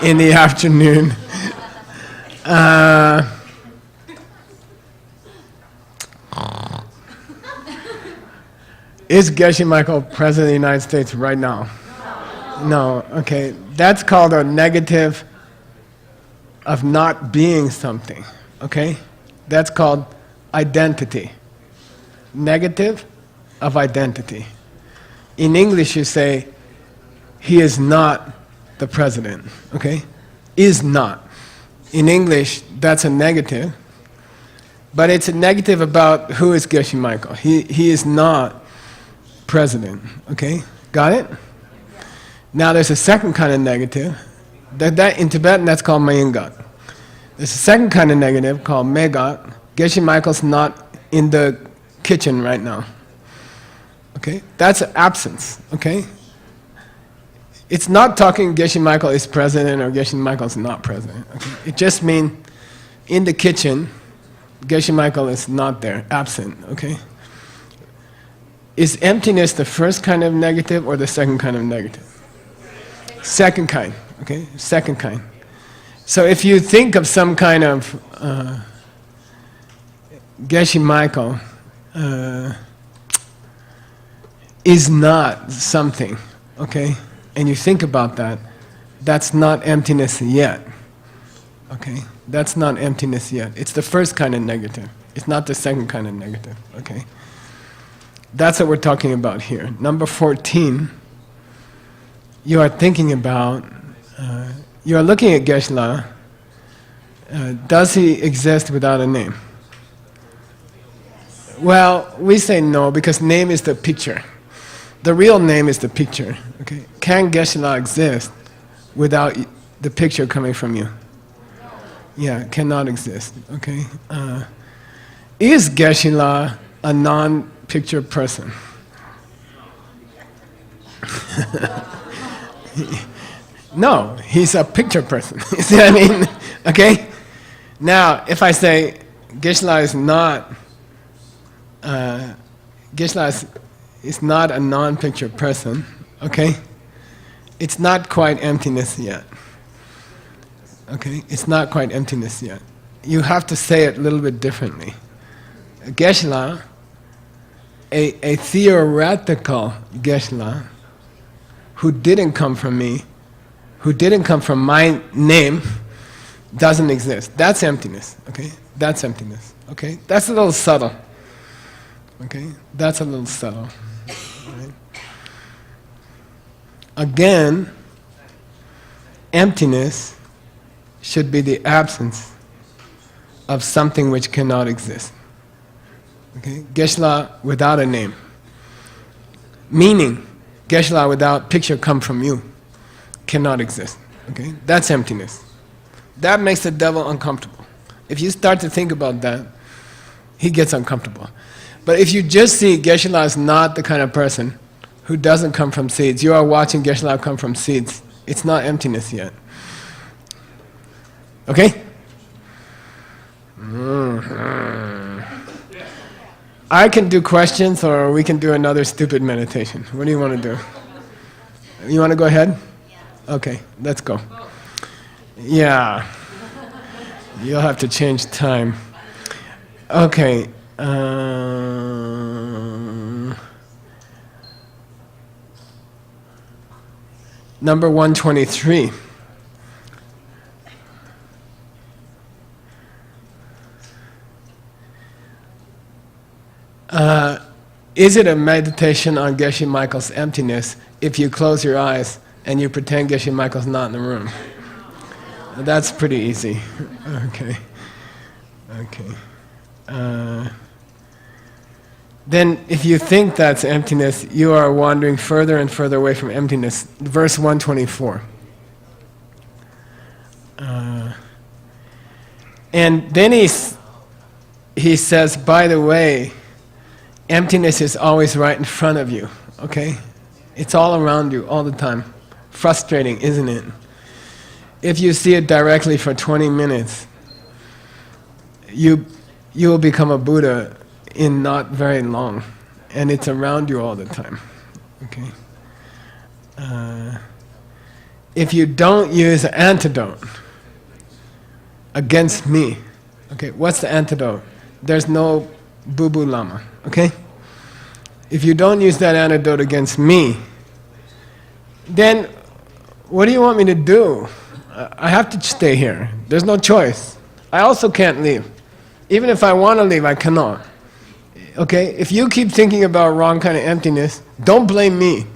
In the afternoon. Is Geshe Michael President of the United States right now? No. Okay. That's called a negative of not being something. Okay? That's called identity. Negative of identity. In English you say, he is not the president. Okay? Is not. In English, that's a negative. But it's a negative about who is Geshe Michael. He is not president. Okay? Got it? Now there's a second kind of negative. That in Tibetan, that's called Mayingat. There's a second kind of negative called Megat. Geshe Michael's not in the kitchen right now. Okay? That's absence. Okay? It's not talking Geshe Michael is president or Geshe Michael's not president. Okay? It just means in the kitchen, Geshe Michael is not there, absent. Okay? Is emptiness the first kind of negative or the second kind of negative? Second kind. Okay? Second kind. So if you think of some kind of Geshe Michael is not something, okay? And you think about that, that's not emptiness yet. Okay? That's not emptiness yet. It's the first kind of negative. It's not the second kind of negative. Okay? That's what we're talking about here. Number 14, you are thinking about, you are looking at Geshe-la. Does he exist without a name? Well, we say no because name is the picture. The real name is the picture. Okay? Can Geshe-la exist without the picture coming from you? Yeah, cannot exist. Okay? Is Geshe-la a non-picture person? No, he's a picture person. You see what I mean? Okay? Now, if I say Geshe-la is not, Geshe-la is not a non-picture person, okay? It's not quite emptiness yet. Okay? It's not quite emptiness yet. You have to say it a little bit differently. Geshe-la, a theoretical Geshe-la, who didn't come from me, who didn't come from my name, doesn't exist. That's emptiness, okay? That's emptiness, okay? That's a little subtle, okay? That's a little subtle, right? Again, emptiness should be the absence of something which cannot exist, okay? Geshe-la without a name. Meaning, Geshe-la without picture come from you. cannot exist. Okay? That's emptiness. That makes the devil uncomfortable. If you start to think about that, he gets uncomfortable. But if you just see Geshe-la is not the kind of person who doesn't come from seeds, you are watching Geshe-la come from seeds. It's not emptiness yet. Okay? I can do questions, or we can do another stupid meditation. What do you want to do? You want to go ahead? Okay, let's go. Yeah. You'll have to change time. Okay. Number 123. Is it a meditation on Geshe Michael's emptiness if you close your eyes and you pretend Geshe Michael's not in the room? That's pretty easy. Okay. Okay. Then if you think that's emptiness, you are wandering further and further away from emptiness. Verse 124. And then he says, by the way, emptiness is always right in front of you, okay? It's all around you all the time. Frustrating, isn't it? If you see it directly for 20 minutes, you will become a Buddha in not very long, and it's around you all the time, okay? If you don't use an antidote against me, okay, what's the antidote? There's no boo-boo Lama, okay? If you don't use that antidote against me, then what do you want me to do? I have to stay here. There's no choice. I also can't leave. Even if I want to leave, I cannot. Okay? If you keep thinking about wrong kind of emptiness, don't blame me.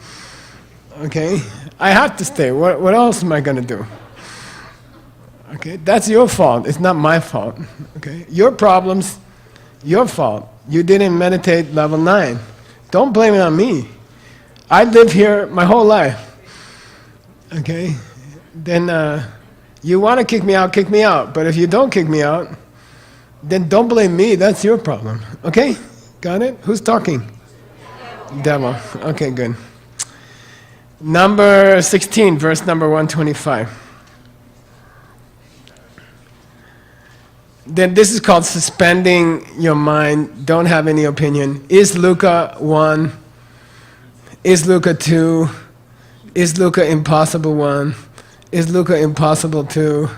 Okay? I have to stay. What else am I going to do? Okay? That's your fault. It's not my fault. Okay? Your problems, your fault. You didn't meditate level 9. Don't blame it on me. I live here my whole life. Okay? Then you want to kick me out. But if you don't kick me out, then don't blame me. That's your problem. Okay? Got it? Who's talking? Devil. Okay, good. Number 16, verse number 125. Then this is called suspending your mind. Don't have any opinion. Is Luca 1? Is Luca 2? Is Luca impossible 1? Is Luca impossible 2?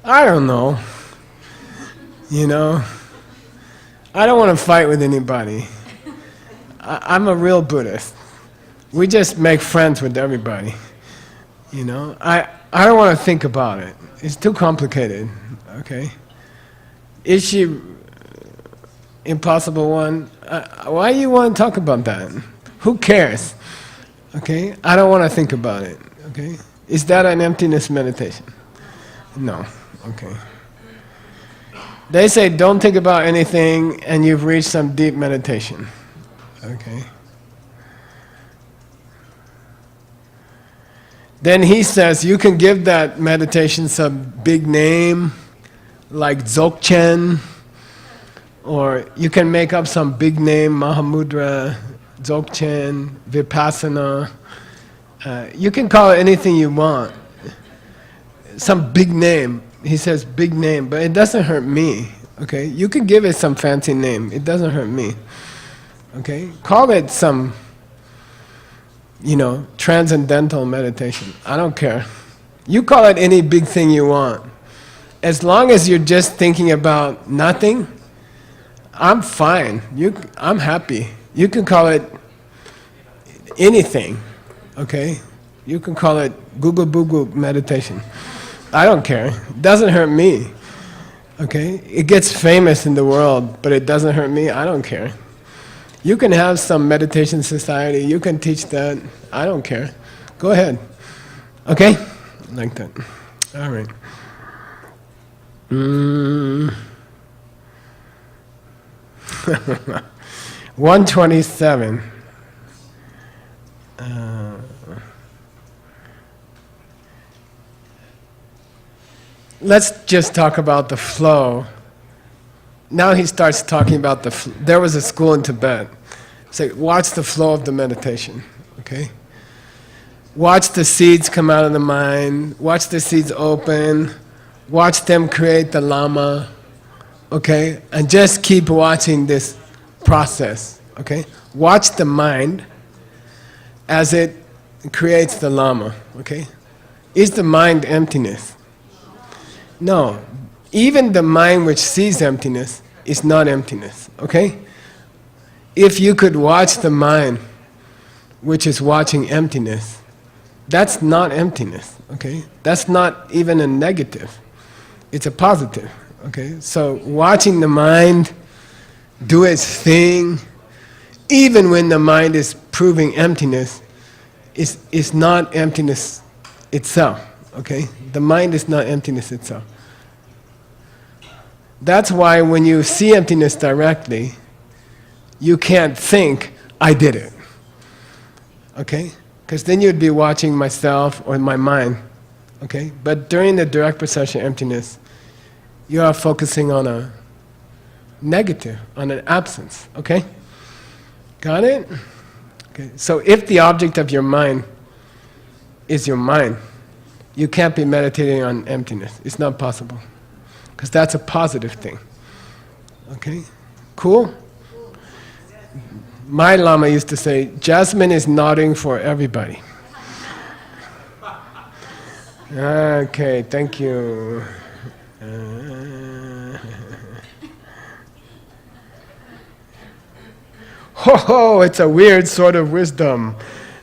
I don't know. You know? I don't want to fight with anybody. I'm a real Buddhist. We just make friends with everybody. You know? I don't want to think about it. It's too complicated. Okay? Is she impossible 1? Why do you want to talk about that? Who cares? Okay? I don't want to think about it. Okay? Is that an emptiness meditation? No. Okay. They say don't think about anything and you've reached some deep meditation. Okay. Then he says you can give that meditation some big name like Dzogchen, or you can make up some big name, Mahamudra, Dzogchen, Vipassana. You can call it anything you want. Some big name. He says big name, but it doesn't hurt me. Okay? You can give it some fancy name. It doesn't hurt me. Okay? Call it some, transcendental meditation. I don't care. You call it any big thing you want. As long as you're just thinking about nothing, I'm fine. I'm happy. You can call it anything. Okay? You can call it Google Boo meditation. I don't care. It doesn't hurt me. Okay? It gets famous in the world, but it doesn't hurt me. I don't care. You can have some meditation society. You can teach that. I don't care. Go ahead. Okay? Like that. All right. 127. let's just talk about the flow. Now he starts talking about there was a school in Tibet. So watch the flow of the meditation, okay? Watch the seeds come out of the mind, watch the seeds open, watch them create the Lama, okay? And just keep watching this process, okay? Watch the mind as it creates the Lama, okay? Is the mind emptiness? No. Even the mind which sees emptiness is not emptiness, okay? If you could watch the mind which is watching emptiness, that's not emptiness, okay? That's not even a negative. It's a positive, okay? So watching the mind do its thing, even when the mind is proving emptiness, is not emptiness itself, okay? The mind is not emptiness itself. That's why when you see emptiness directly, you can't think, I did it, okay? Because then you'd be watching myself or my mind, okay? But during the direct perception emptiness, you are focusing on a negative, on an absence, okay? Got it? Okay. So if the object of your mind is your mind, you can't be meditating on emptiness. It's not possible. Because that's a positive thing. Okay? Cool? My Lama used to say, Jasmine is nodding for everybody. Okay, thank you. Ho ho, it's a weird sort of wisdom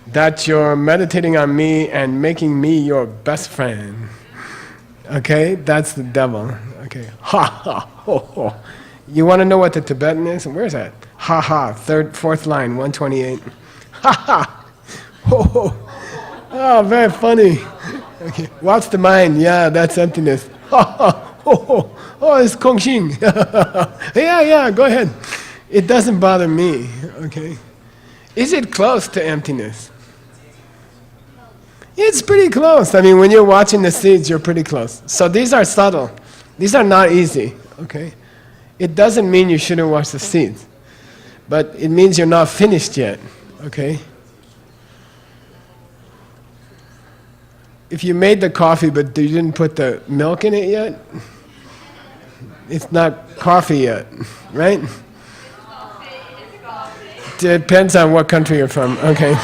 that you're meditating on me and making me your best friend. Okay, that's the devil. Okay, ha ha, ho ho. You want to know what the Tibetan is? Where's that? Ha ha, fourth line, 128. Ha ha, ho ho. Oh, very funny. Okay, watch the mind. Yeah, that's emptiness. Ha ha, ho ho. Oh, it's Kongxing. Yeah, go ahead. It doesn't bother me, okay? Is it close to emptiness? It's pretty close. I mean, when you're watching the seeds, you're pretty close. So these are subtle. These are not easy, okay? It doesn't mean you shouldn't watch the seeds. But it means you're not finished yet, okay? If you made the coffee but you didn't put the milk in it yet, it's not coffee yet, right? Depends on what country you're from. Okay.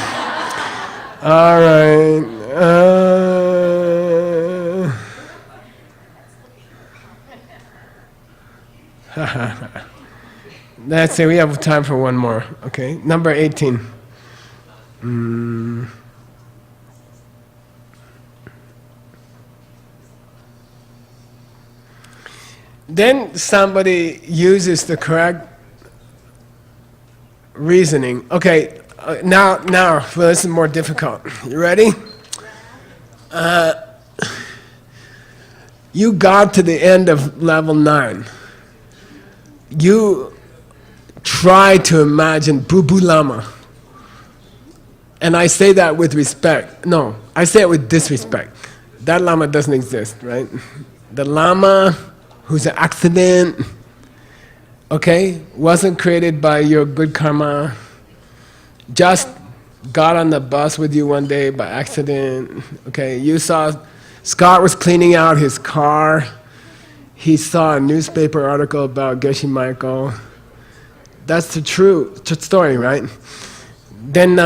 All right. Let's say we have time for one more. Okay. Number 18. Then somebody uses the correct reasoning. Okay, now, well, this is more difficult. You ready? You got to the end of level 9. You try to imagine Boo Lama. And I say that with respect. No, I say it with disrespect. That Lama doesn't exist, right? The Lama who's an accident, okay, wasn't created by your good karma, just got on the bus with you one day by accident, okay, you saw Scott was cleaning out his car, he saw a newspaper article about Geshe Michael, that's the true story, right? Then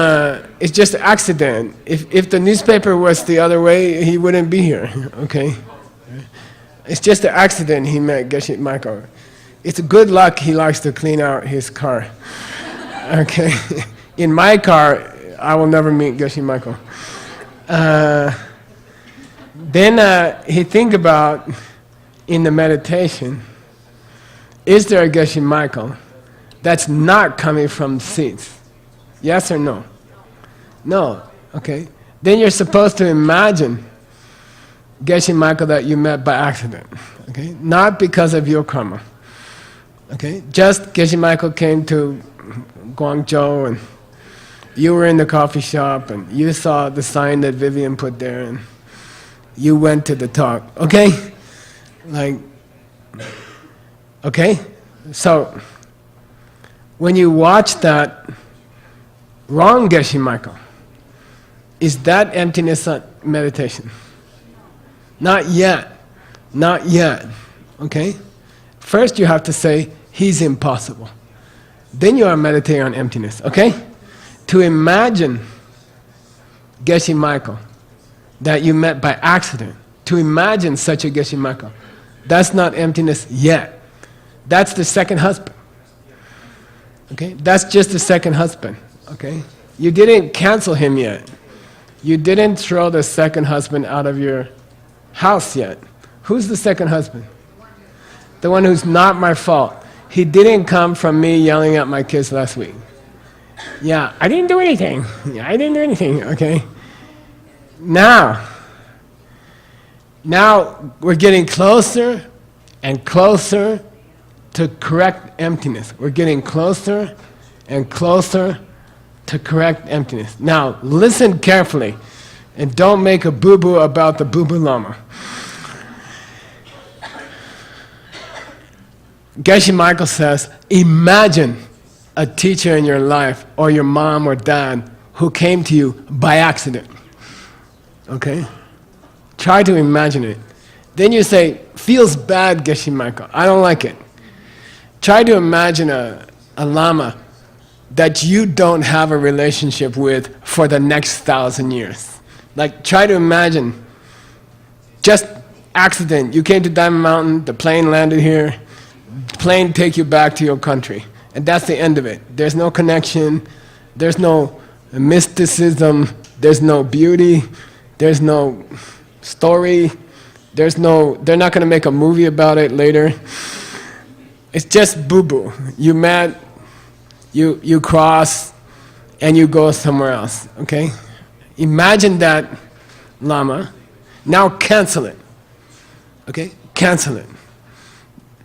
it's just an accident. If the newspaper was the other way, he wouldn't be here, okay? It's just an accident he met Geshe Michael. It's good luck he likes to clean out his car. Okay? In my car, I will never meet Geshe Michael. Then he think about, in the meditation, is there a Geshe Michael that's not coming from seeds? Yes or no? No. Okay? Then you're supposed to imagine Geshe Michael that you met by accident. Okay? Not because of your karma. Okay? Just Geshe Michael came to Guangzhou and you were in the coffee shop and you saw the sign that Vivian put there and you went to the talk. Okay? Like, okay? So, when you watch that wrong Geshe Michael, is that emptiness meditation? Not yet. Not yet. Okay? First you have to say, he's impossible. Then you are meditating on emptiness. Okay? To imagine Geshe Michael that you met by accident, to imagine such a Geshe Michael, that's not emptiness yet. That's the second husband. Okay? That's just the second husband. Okay? You didn't cancel him yet. You didn't throw the second husband out of your house yet. Who's the second husband? The one who's not my fault. He didn't come from me yelling at my kids last week. Yeah, I didn't do anything. Yeah, I didn't do anything, okay? Now we're getting closer and closer to correct emptiness. We're getting closer and closer to correct emptiness. Now, listen carefully and don't make a boo-boo about the boo-boo Lama. Geshe Michael says, imagine a teacher in your life or your mom or dad who came to you by accident. Okay? Try to imagine it. Then you say, feels bad, Geshe Michael. I don't like it. Try to imagine a Lama that you don't have a relationship with for the next 1,000 years. Like, try to imagine, just accident. You came to Diamond Mountain, the plane landed here, the plane take you back to your country. And that's the end of it. There's no connection, there's no mysticism, there's no beauty, there's no story, they're not going to make a movie about it later. It's just boo-boo. You met, you cross, and you go somewhere else, okay? Imagine that Lama. Now cancel it, okay? Cancel it.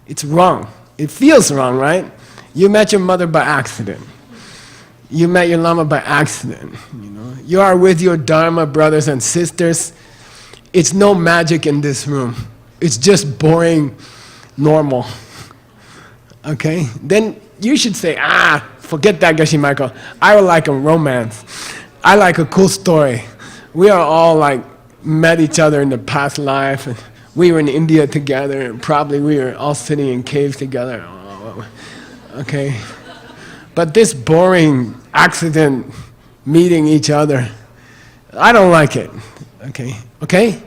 It's wrong. It feels wrong, right? You met your mother by accident. You met your Lama by accident, you know? You are with your Dharma brothers and sisters. It's no magic in this room. It's just boring, normal. Okay? Then you should say, forget that, Geshe Michael. I would like a romance. I like a cool story. We are all like met each other in the past life. And we were in India together, and probably we were all sitting in caves together. Okay? But this boring accident meeting each other, I don't like it. Okay? Okay?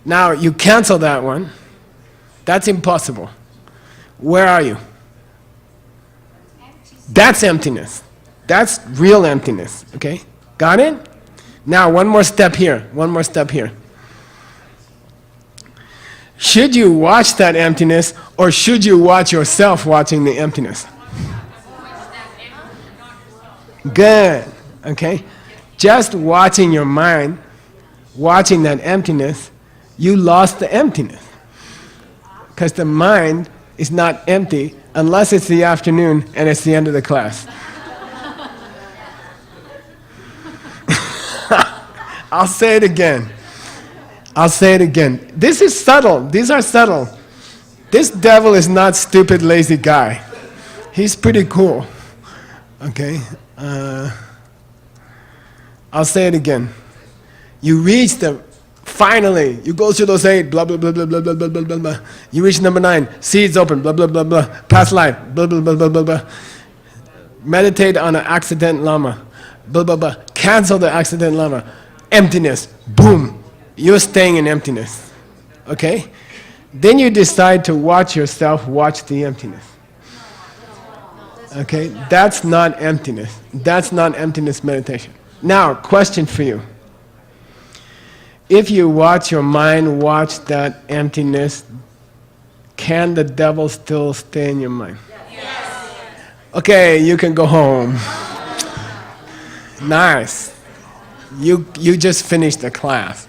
Now you cancel that one. That's impossible. Where are you? That's emptiness. That's real emptiness. Okay? Got it? Now one more step here. One more step here. Should you watch that emptiness, or should you watch yourself watching the emptiness? Good. Okay? Just watching your mind, watching that emptiness, you lost the emptiness. Because the mind is not empty unless it's the afternoon and it's the end of the class. I'll say it again. I'll say it again. This is subtle. These are subtle. This devil is not stupid, lazy guy. He's pretty cool. Okay? I'll say it again. You reach the, finally, you go through those 8, blah, blah, blah, blah, blah, blah, blah, blah, blah, blah. You reach number 9, seeds open, blah, blah, blah, blah, past life, blah, blah, blah, blah, blah, blah. Meditate on an accident Lama, blah, blah, blah. Cancel the accident Lama. Emptiness, boom. You're staying in emptiness. Okay? Then you decide to watch yourself watch the emptiness. Okay? That's not emptiness. That's not emptiness meditation. Now, question for you. If you watch your mind watch that emptiness, can the devil still stay in your mind? Yes. Okay, you can go home. Nice. You just finished the class.